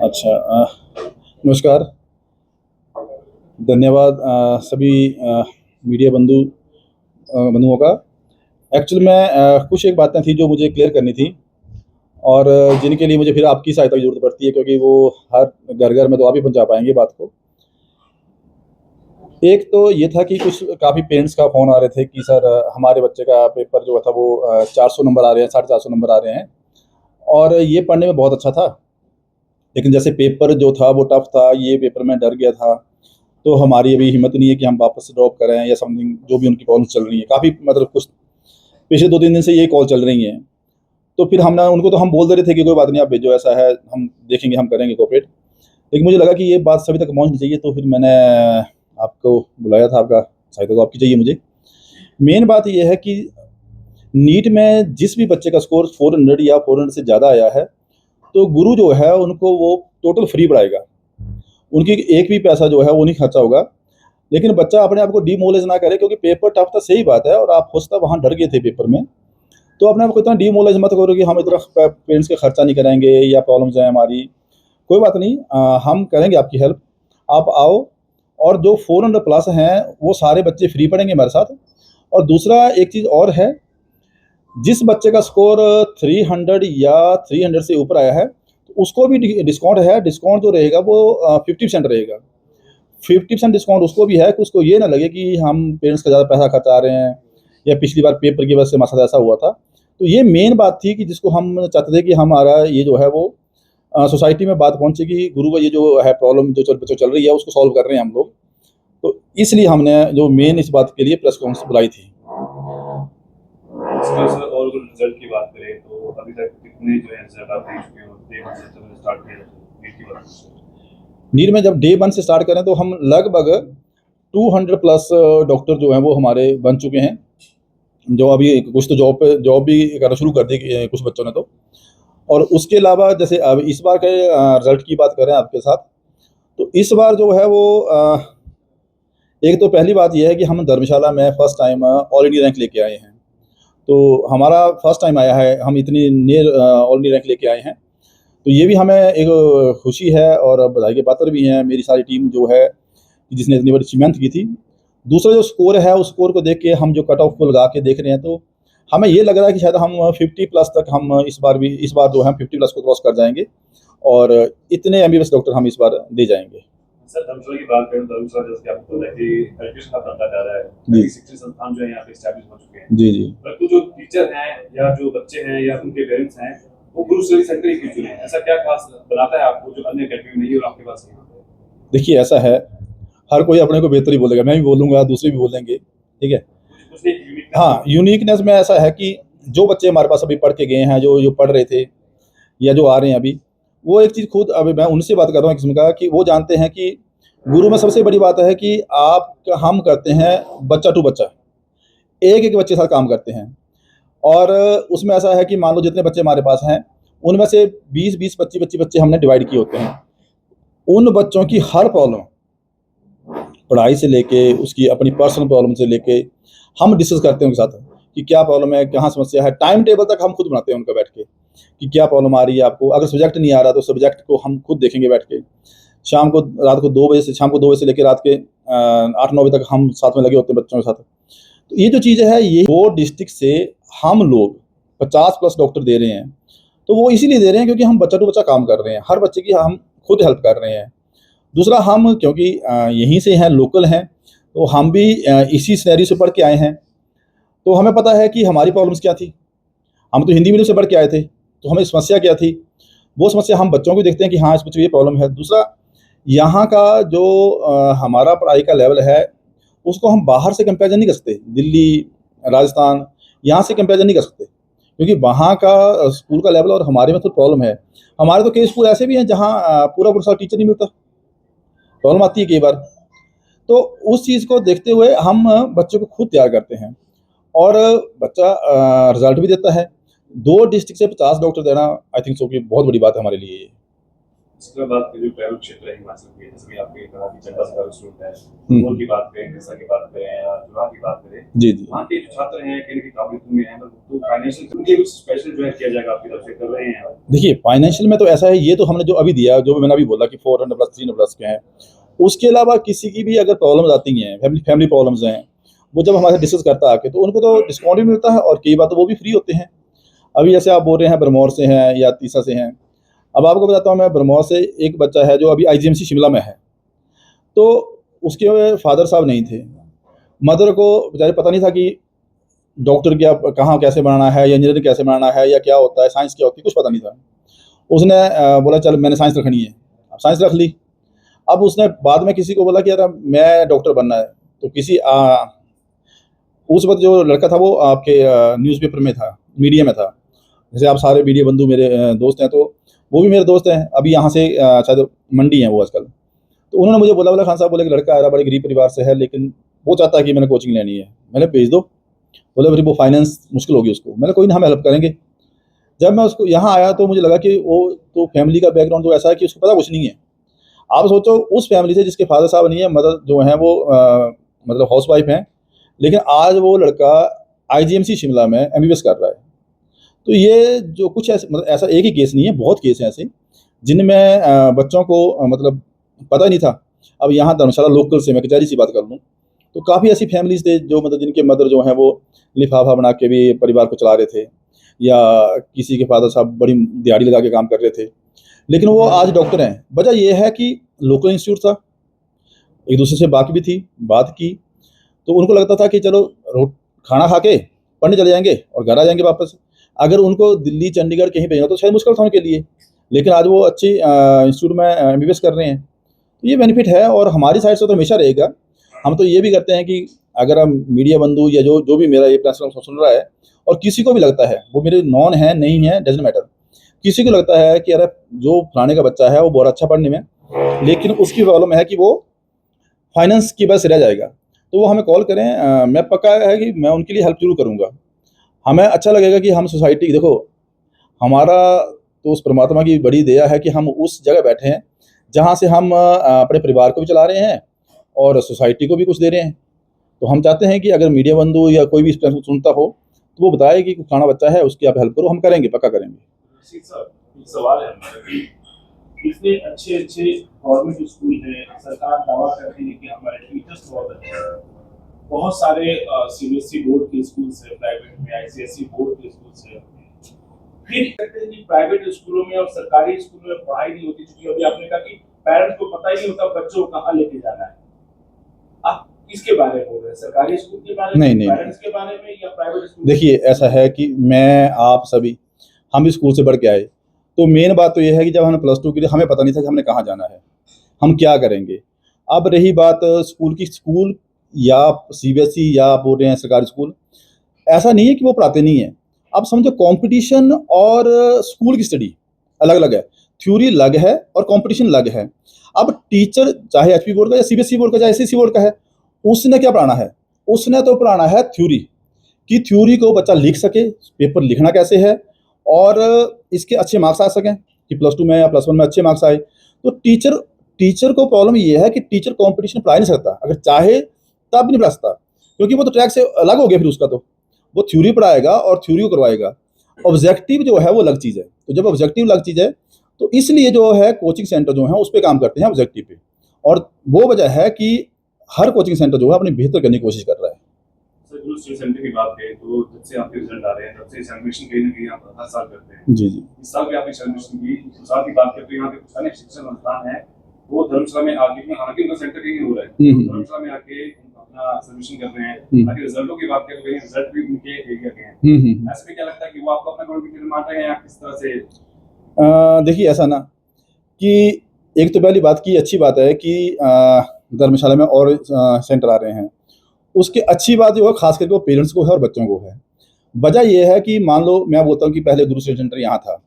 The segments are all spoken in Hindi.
अच्छा नमस्कार। धन्यवाद सभी मीडिया बंधुओं का। एक्चुअली में कुछ एक बातें थी जो मुझे क्लियर करनी थी और जिनके लिए मुझे फिर आपकी सहायता की ज़रूरत पड़ती है, क्योंकि वो हर घर-घर में तो आप ही पहुँचा पाएँगे बात को। एक तो ये था कि कुछ काफ़ी पेरेंट्स का फ़ोन आ रहे थे कि सर हमारे बच्चे का पेपर जो था वो 400 नंबर आ रहे हैं, 450 नंबर आ रहे हैं और ये पढ़ने में बहुत अच्छा था। लेकिन जैसे पेपर जो था वो टफ़ था, ये पेपर में डर गया था, तो हमारी अभी हिम्मत नहीं है कि हम वापस से ड्रॉप करें या समथिंग जो भी उनकी प्रॉब्लम्स चल रही हैं। काफ़ी मतलब कुछ पिछले 2-3 दिन से ये कॉल चल रही हैं। तो फिर हमने उनको तो हम बोल दे रहे थे कि कोई बात नहीं, आप भेजो, ऐसा है, हम देखेंगे, हम करेंगे कोऑपरेट। लेकिन मुझे लगा कि ये बात सभी तक पहुँचनी चाहिए, तो फिर मैंने आपको बुलाया था, आपका सहायता तो आपकी चाहिए मुझे। मेन बात ये है कि नीट में जिस भी बच्चे का स्कोर 400 या 400 से ज़्यादा आया है, तो गुरु जो है उनको वो टोटल फ्री पढ़ाएगा। उनकी एक भी पैसा जो है वो नहीं खर्चा होगा। लेकिन बच्चा अपने आप को डिमोरलाइज़ ना करे, क्योंकि पेपर टफ था, सही बात है, और आप हो सकता है वहाँ डर गए थे पेपर में। तो अपने आप को इतना डिमोरलाइज़ मत करो कि हम इतना पेरेंट्स का खर्चा नहीं कराएँगे या प्रॉब्लम्स हैं हमारी। कोई बात नहीं, हम करेंगे आपकी हेल्प। आप आओ, और जो 400 प्लस हैं वो सारे बच्चे फ्री पढ़ेंगे हमारे साथ। और दूसरा एक चीज़ और है, जिस बच्चे का स्कोर 300 या 300 से ऊपर आया है, तो उसको भी डिस्काउंट है। डिस्काउंट जो रहेगा वो 50% रहेगा। 50% डिस्काउंट उसको भी है कि उसको ये ना लगे कि हम पेरेंट्स का ज़्यादा पैसा खर्चा रहे हैं या पिछली बार पेपर की वजह से हमारे साथ ऐसा हुआ था। तो ये मेन बात थी कि जिसको हम चाहते थे कि हमारा ये जो है वो सोसाइटी में बात पहुँचेगी। गुरु का ये जो है प्रॉब्लम जो चल रही है उसको सॉल्व कर रहे हैं हम लोग। तो इसलिए हमने जो मेन इस बात के लिए प्रेस कॉन्फ्रेंस बुलाई थी। इसमें सर और अगर रिजल्ट की बात करें तो अभी तक कितने जो है रिजल्ट आप देख चुके हो? डे 1 से जब मैंने स्टार्ट किया नीट की बात नीट में जब डे 1 से स्टार्ट करें तो हम लगभग 200 प्लस डॉक्टर जो हैं वो हमारे बन चुके हैं। जो अभी कुछ तो जॉब भी करना शुरू कर दी कुछ बच्चों ने तो। और उसके अलावा जैसे अब इस बार के रिजल्ट की बात करें आपके साथ, तो इस बार जो है वो एक तो पहली बात ये है कि हम धर्मशाला में first time all India rank लेके आए हैं। तो हमारा फर्स्ट टाइम आया है, हम इतनी नियर ऑल इंडिया रैंक लेके आए हैं। तो ये भी हमें एक खुशी है और बधाई के पात्र भी हैं मेरी सारी टीम जो है, जिसने इतनी बड़ी मेहनत की थी। दूसरा जो स्कोर है, उस स्कोर को देख के हम जो कट ऑफ को लगा के देख रहे हैं, तो हमें ये लग रहा है कि शायद हम 50 प्लस तक हम इस बार जो है 50 प्लस को क्रॉस कर जाएँगे और इतने एमबीबीएस डॉक्टर हम इस बार दे जाएँगे। सर धर्मशाला की बात करें तो धर्मशाला जैसे कि आपको पता है कि एजुकेशन का बढ़ता जा रहा है। जी। शिक्षण संस्थान जो है यहाँ पे एस्टैब्लिश हो चुके हैं। जी, जी। परंतु जो टीचर हैं या जो बच्चे हैं या उनके पेरेंट्स हैं, वो गुरु स्टडी सेंटर ही क्यों चुने हैं? ऐसा क्या खास बनाता है आपको जो अन्य अकेडमी में नहीं है और आपके पास है? देखिए ऐसा है, हर कोई अपने को बेहतर ही बोलेगा, मैं भी बोलूँगा, दूसरे भी बोलेंगे, ठीक है? कुछ नहीं यूनिक हाँ, यूनिकनेस में ऐसा है कि जो बच्चे हमारे पास अभी पढ़ के गए हैं, जो जो पढ़ रहे थे या जो आ रहे हैं अभी, वो एक चीज़ खुद अभी मैं उनसे बात कर रहा हूँ एक किस्म का, कि वो जानते हैं कि गुरु में सबसे बड़ी बात है कि हम करते हैं बच्चा टू बच्चा, एक-एक बच्चे के साथ काम करते हैं। और उसमें ऐसा है कि मान लो जितने बच्चे हमारे पास हैं, उनमें से 20-20, 25-25 बच्चे हमने डिवाइड किए होते हैं। उन बच्चों की हर प्रॉब्लम, पढ़ाई से लेके उसकी अपनी पर्सनल प्रॉब्लम से लेके, हम डिस्कस करते हैं उनके साथ कि क्या प्रॉब्लम है, कहाँ समस्या है। टाइम टेबल तक हम खुद बनाते हैं उनका बैठ के, कि क्या प्रॉब्लम आ रही है आपको। अगर सब्जेक्ट नहीं आ रहा तो सब्जेक्ट को हम खुद देखेंगे बैठ के। शाम को रात को 2 बजे से शाम को 2 बजे से लेके रात के 8-9 बजे तक हम साथ में लगे होते हैं बच्चों के साथ। तो ये जो चीज़ है, ये 4 डिस्ट्रिक्ट से हम लोग 50 प्लस डॉक्टर दे रहे हैं। तो वो इसीलिए दे रहे हैं क्योंकि हम बच्चा टू बच्चा काम कर रहे हैं। हर बच्चे की हम खुद हेल्प कर रहे हैं। दूसरा, हम क्योंकि यहीं से हैं, लोकल हैं, तो हम भी इसी सिनेरियो से पढ़ के आए हैं। तो हमें पता है कि हमारी प्रॉब्लम्स क्या थी। हम तो हिंदी मीडियम से पढ़ के आए थे, तो हमें समस्या क्या थी, वो समस्या हम बच्चों को देखते हैं कि हाँ, इस बच्चे को ये प्रॉब्लम है। दूसरा, यहाँ का जो हमारा पढ़ाई का लेवल है, उसको हम बाहर से कंपैरिज़न नहीं कर सकते। दिल्ली, राजस्थान, यहाँ से कंपैरिज़न नहीं कर सकते, क्योंकि वहाँ का स्कूल का लेवल और हमारे में तो प्रॉब्लम है। हमारे तो कई स्कूल ऐसे भी हैं जहाँ पूरा-पूरा साल टीचर नहीं मिलता, प्रॉब्लम आती है कई बार। तो उस चीज़ को देखते हुए हम बच्चे को खुद तैयार करते हैं और बच्चा रिज़ल्ट भी देता है। 2 डिस्ट्रिक्ट से 50 डॉक्टर देना, आई थिंक सो कि बहुत बड़ी बात है हमारे लिए ये। इसके बाद जो प्राइवेट क्षेत्र है हिमाचल के, जैसे कि आपने कहा कि चंडा सरकारी इंस्टीट्यूट है, बोल की बात करें, जैसा की बात करें या जुड़ा की बात करें, जी जी। वहाँ के जो छात्र हैं कहीं काबिलियत में हैं, तो फाइनेंशियल उनके कुछ स्पेशल जो है किया जाएगा आपकी तरफ से, कर रहे हैं? देखिए फाइनेंशियल में तो ऐसा है, ये तो हमने जो अभी दिया, जो मैंने अभी बोला कि 400 प्लस 300 प्लस के हैं, उसके अलावा किसी की भी अगर प्रॉब्लम्स आती हैं, फैमिली प्रॉब्लम्स हैं, वो जब हमारे डिस्कस करता है आके, तो उनको तो डिस्काउंट भी मिलता है और कई बार तो वो भी फ्री होते हैं। अभी जैसे आप बोल रहे हैं ब्रह्मौर से हैं या तीसा से हैं, अब आपको बताता हूँ मैं, ब्रह्मौर से एक बच्चा है जो अभी आईजीएमसी शिमला में है, तो उसके फादर साहब नहीं थे, मदर को बेचारे पता नहीं था कि डॉक्टर क्या कहाँ कैसे बनाना है या इंजीनियरिंग कैसे बनाना है या क्या होता है, साइंस क्या होती है, कुछ पता नहीं था। उसने बोला चल मैंने साइंस रखनी है, अब साइंस रख ली। अब उसने बाद में किसी को बोला कि यार मैं डॉक्टर बनना है, तो किसी उस वक्त जो लड़का था वो आपके न्यूज़पेपर में था, मीडिया में था, जैसे आप सारे मीडिया बंधु मेरे दोस्त हैं, तो वो भी मेरे दोस्त हैं, अभी यहाँ से शायद मंडी हैं वो आजकल। तो उन्होंने मुझे बोला खान साहब, बोले कि लड़का आ रहा बड़े गरीब परिवार से है, लेकिन वो चाहता है कि मैंने कोचिंग लेनी है, मैंने भेज दो। बोले फिर वो फाइनेंस मुश्किल होगी उसको, मैंने कोई ना, हम हेल्प करेंगे। जब मैं उसको यहाँ आया तो मुझे लगा कि वो तो फैमिली का बैकग्राउंड तो ऐसा है कि उसको पता कुछ नहीं है। आप सोचो उस फैमिली से जिसके फादर साहब नहीं है, मदर जो है वो मतलब हाउस वाइफ हैं, लेकिन आज वो लड़का आईजीएमसी शिमला में एमबीबीएस कर रहा है। तो ये जो कुछ ऐसे, मतलब ऐसा एक ही केस नहीं है, बहुत केस हैं ऐसे जिनमें बच्चों को मतलब पता ही नहीं था। अब यहाँ धर्मशाला लोकल से मैं कचहरी सी बात कर लूँ, तो काफ़ी ऐसी फैमिलीज थे जो मतलब जिनके मदर जो हैं वो लिफाफा बना के भी परिवार को चला रहे थे, या किसी के फादर साहब बड़ी दिहाड़ी लगा के काम कर रहे थे, लेकिन वो आज डॉक्टर हैं। वजह ये है कि लोकल इंस्टीट्यूट था, एक दूसरे से बात भी थी, बात की, तो उनको लगता था कि चलो खाना खा के पढ़ने चले जाएंगे और घर आ जाएंगे वापस। अगर उनको दिल्ली चंडीगढ़ कहीं भेजना तो शायद मुश्किल था उनके लिए, लेकिन आज वो अच्छी इंस्टीट्यूट में एमबीबीएस कर रहे हैं। तो ये बेनिफिट है और हमारी साइड से तो हमेशा रहेगा। हम तो ये भी करते हैं कि अगर हम मीडिया बंधु या जो जो भी मेरा ये प्लेटफॉर्म सुन रहा है, और किसी को भी लगता है, वो मेरे नॉन है नहीं है डजंट मैटर, किसी को लगता है कि अरे जो फलाने का बच्चा है वो बहुत अच्छा पढ़ने में, लेकिन उसकी प्रॉब्लम है कि वो फाइनेंस की वजह से रह जाएगा, तो वो हमें कॉल करें। मैं पक्का है कि मैं उनके लिए हेल्प जरूर करूँगा। हमें अच्छा लगेगा कि हम सोसाइटी, देखो हमारा तो उस परमात्मा की बड़ी दया है कि हम उस जगह बैठे हैं जहाँ से हम अपने परिवार को भी चला रहे हैं और सोसाइटी को भी कुछ दे रहे हैं। तो हम चाहते हैं कि अगर मीडिया बंधु या कोई भी इस प्लेटफॉर्म सुनता हो तो वो बताए कि खाना बच्चा है, उसकी आप हेल्प करो, हम करेंगे, पक्का करेंगे। एक सवाल है हमारा कि इतने अच्छे अच्छे गवर्नमेंट स्कूल हैं, सरकार दावा करती है कि हमारे टीचर्स बहुत अच्छे हैं, बहुत सारे सीबीएसई बोर्ड के स्कूल है, प्राइवेट में आईसीएसई बोर्ड के स्कूल है, फिर कहते हैं कि प्राइवेट स्कूलों में और सरकारी स्कूलों में पढ़ाई नहीं होती, क्योंकि अभी आपने कहा कि पेरेंट्स को पता ही नहीं होता बच्चों को कहाँ लेके जाना है। आप किसके बारे में बोल रहे हैं, सरकारी स्कूल के बारे में, नहीं पेरेंट्स के बारे में, या प्राइवेट स्कूल? देखिए ऐसा है कि मैं आप सभी हम भी स्कूल से बढ़ के आए, तो मेन बात तो ये है कि जब हमने +2 की थी हमें पता नहीं था कि हमने कहाँ जाना है, हम क्या करेंगे। अब रही बात स्कूल की, स्कूल या सीबीएसई या आप बोल रहे हैं सरकारी स्कूल, ऐसा नहीं है कि वो पढ़ाते नहीं हैं। आप समझो कंपटीशन और स्कूल की स्टडी अलग अलग है, थ्योरी अलग है और कंपटीशन अलग है। अब टीचर चाहे एचपी बोर्ड का या सीबीएसई बोर्ड का चाहे एसएससी बोर्ड का है, उसने क्या पढ़ाना है, उसने तो पढ़ाना है थ्योरी, कि थ्योरी को बच्चा लिख सके, पेपर लिखना कैसे है और इसके अच्छे मार्क्स आ सकें, कि +2 में या +1 में अच्छे मार्क्स आए। तो टीचर को प्रॉब्लम ये है कि टीचर कंपटीशन पढ़ा नहीं सकता, अगर चाहे तब नहीं पढ़ा सकता, क्योंकि वो तो ट्रैक से अलग हो गया। फिर उसका तो वो थ्योरी पढ़ाएगा और थ्योरी को करवाएगा, ऑब्जेक्टिव जो है वो अलग चीज़ है। तो जब ऑब्जेक्टिव अलग चीज़ है तो इसलिए जो है कोचिंग सेंटर जो है उस पर काम करते हैं ऑब्जेक्टिव पे, और वो वजह है कि हर कोचिंग सेंटर जो है अपनी बेहतर करने की कोशिश कर रहा है। जो सेंटर की बात करें तो जब से आपके रिजल्ट आ रहे हैं तब से एग्जामिनेशन कहीं ना कहीं आप हर साल करते हैं। जी जी। इस साल भी आपने एग्जामिनेशन की, इस साल की बात करते हैं, यहाँ पे कुछ अन्य शिक्षण संस्थान है वो धर्मशाला में आके, हालांकि उनका सेंटर कहीं हो रहा है, धर्मशाला में आके अपना सबमिशन कर रहे हैं, ताकि रिजल्टों की बात करें तो रिजल्ट भी उनके एरिया के हैं। ऐसे में क्या लगता है कि वो आपको अपना कॉन्फिडेंस मान रहे हैं या किस तरह से? देखिए ऐसा ना कि एक तो पहली बात की अच्छी बात है कि धर्मशाला में और सेंटर आ रहे हैं, उसकी अच्छी बात जो है खास करके वो पेरेंट्स को है और बच्चों को है। वजह ये है कि मान लो मैं बोलता हूँ कि पहले गुरु सेंटर यहाँ था,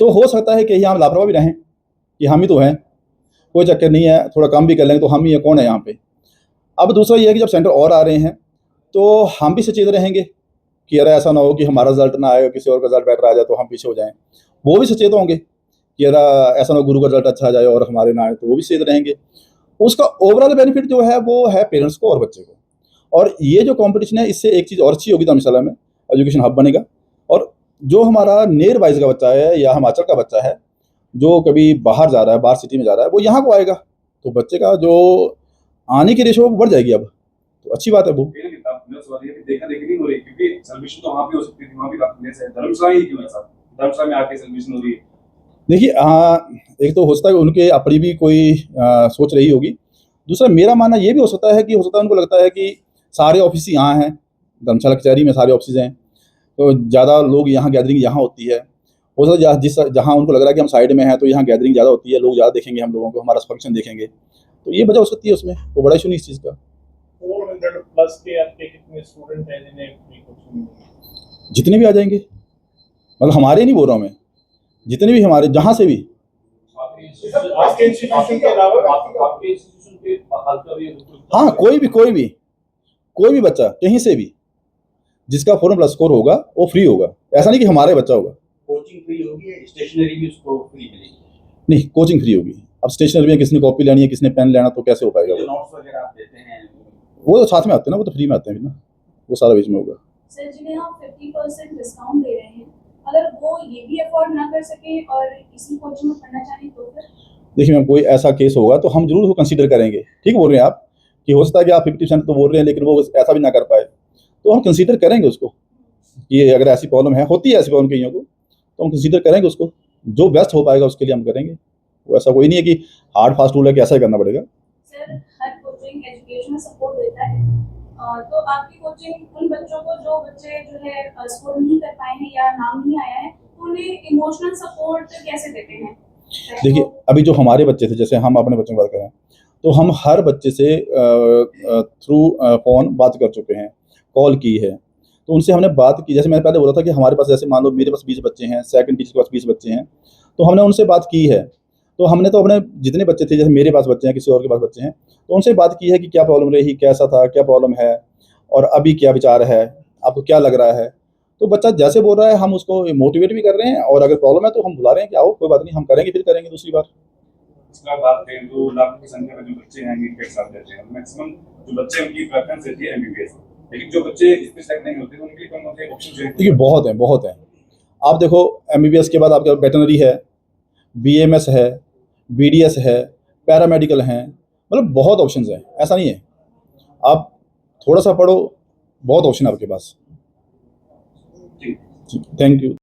तो हो सकता है कि यहाँ हम लापरवाह भी रहें कि हम ही तो हैं, कोई चक्कर नहीं है, थोड़ा कम भी कर लेंगे तो हम ही है, कौन है यहाँ पे। अब दूसरा ये है कि जब सेंटर और आ रहे हैं तो हम भी सचेत रहेंगे कि अरे ऐसा ना हो कि हमारा रिजल्ट ना आए, किसी और का रिजल्ट बेटर आ जाए तो हम पीछे हो जाएं। वो भी सचेत होंगे कि यार ऐसा ना गुरु का रिजल्ट अच्छा आ जाए और हमारे ना आए तो वो भी सही रहेंगे। उसका ओवरऑल बेनिफिट जो है वो है पेरेंट्स को और बच्चे को। और ये जो कंपटीशन है इससे एक चीज़ और अच्छी होगी धर्मशाला में, एजुकेशन हब बनेगा। और जो हमारा नियर बाइज का बच्चा है या हिमाचल का बच्चा है जो कभी बाहर जा रहा है, बाहर सिटी में जा रहा है, वो यहाँ को आएगा, तो बच्चे का जो आने की रेशो बढ़ जाएगी अब, तो अच्छी बात है वो। मेरा सवाल ये है कि देखा-देखी नहीं हो रही, क्योंकि सेलिब्रेशन तो वहाँ भी हो सकती थी, वहाँ भी काफ़ी प्लेस है, धर्मशाला ही क्यों ऐसा? धर्मशाला में आके सेलिब्रेशन हो रही है। देखिए एक तो हो सकता है कि उनके अपनी भी कोई सोच रही होगी। दूसरा मेरा मानना ये भी हो सकता है कि उनको लगता है कि सारे ऑफिस ही यहाँ हैं, धर्मशाला कचहरी में सारे ऑफिस हैं, तो ज़्यादा लोग यहाँ गैदरिंग यहाँ होती है। हो सकता है जहाँ उनको लग रहा है कि हम साइड में हैं तो यहाँ गैदरिंग ज़्यादा होती है, लोग ज़्यादा देखेंगे हम लोगों को, हमारा फंक्शन देखेंगे, तो ये वजह हो सकती है उसमें, वो बड़ा इशू नहीं इस चीज़ का। 400 प्लस के आपके कितने स्टूडेंट हैं जिन्हें फ्री कोचिंग मिलेगी? जितने भी आ जाएंगे, मतलब हमारे नहीं बोल रहा हूँ मैं, जितने भी हमारे जहाँ से भी। आपके इंस्टीट्यूशन के अलावा आपके इंस्टीट्यूशन के हल्का भी हाँ, कोई भी बच्चा कहीं से भी जिसका 400+ स्कोर होगा वो फ्री होगा। ऐसा नहीं कि हमारा ही बच्चा होगा। कोचिंग फ्री होगी, स्टेशनरी भी उसको फ्री मिलेगी? नहीं, कोचिंग फ्री होगी। अब स्टेशनरी में किसने कॉपी लेनी है, किसने पेन लेना, तो कैसे हो पाएगा जो वो? नोट्स वगैरह आप देते हैं वो तो साथ में आते हैं ना, वो तो फ्री में आते हैं ना, वो सारा बीच में होगा। सर जिन्हें हम 50% डिस्काउंट दे रहे हैं, अगर वो ये भी अफोर्ड ना कर सके और इसी कोचिंग में पढ़ना चाहें तो फिर? देखिए मैम, कोई ऐसा केस होगा तो हम जरूर उसको कंसीडर करेंगे। ठीक बोल रहे हैं आप कि हो सकता है कि आप 50% तो बोल रहे हैं लेकिन वो ऐसा भी ना कर पाए, तो हम कंसीडर करेंगे उसको कि अगर ऐसी प्रॉब्लम है, होती है ऐसी प्रॉब्लम कईयों को, तो हम कंसीडर करेंगे उसको, जो बेस्ट हो पाएगा उसके लिए हम करेंगे। वो ऐसा कोई नहीं है कि हार्ड फास्ट रूल है कि ऐसा ही करना पड़ेगा। सर हर कोचिंग एजुकेशनल सपोर्ट देता है, तो आपकी कोचिंग उन बच्चों को जो बच्चे जो है स्कोर नहीं कर पाए हैं या नाम नहीं आया है, तो उन्हें इमोशनल सपोर्ट कैसे देते हैं? देखिए अभी जो हमारे बच्चे थे, जैसे हम अपने बच्चों की बात करें तो हम हर बच्चे से थ्रू फ़ोन बात कर चुके हैं, कॉल की है, तो उनसे हमने बात की। जैसे मैंने पहले बोला था कि हमारे पास जैसे मान लो मेरे पास 20 बच्चे हैं, सेकंड टीचर के पास 20 बच्चे हैं, तो हमने उनसे बात की है। तो हमने तो अपने जितने बच्चे थे, जैसे मेरे पास बच्चे हैं, किसी और के पास बच्चे हैं, तो उनसे बात की है कि क्या प्रॉब्लम रही, कैसा था, क्या प्रॉब्लम है और अभी क्या विचार है, आपको क्या लग रहा है। तो बच्चा जैसे बोल रहा है हम उसको मोटिवेट भी कर रहे हैं, और अगर प्रॉब्लम है तो हम बुला रहे हैं कि आओ कोई बात नहीं, हम करेंगे, फिर करेंगे दूसरी बार। इसका बात करें तो लाखों की संख्या में जो बच्चे हैं नीट के एग्जाम देते हैं, मैक्सिमम जो बच्चे उनकी प्रेफरेंस रहती है एमबीबीएस, लेकिन जो बच्चे इसमें सेलेक्ट नहीं होते उनके लिए कौन से ऑप्शन हैं? देखिए बहुत हैं। आप देखो एमबीबीएस के बाद आपका वेटरनरी है, बीएमएस है, बीडीएस है, पैरामेडिकल हैं, मतलब बहुत ऑप्शंस हैं, ऐसा नहीं है। आप थोड़ा सा पढ़ो, बहुत ऑप्शन है आपके पास। जी। Thank you.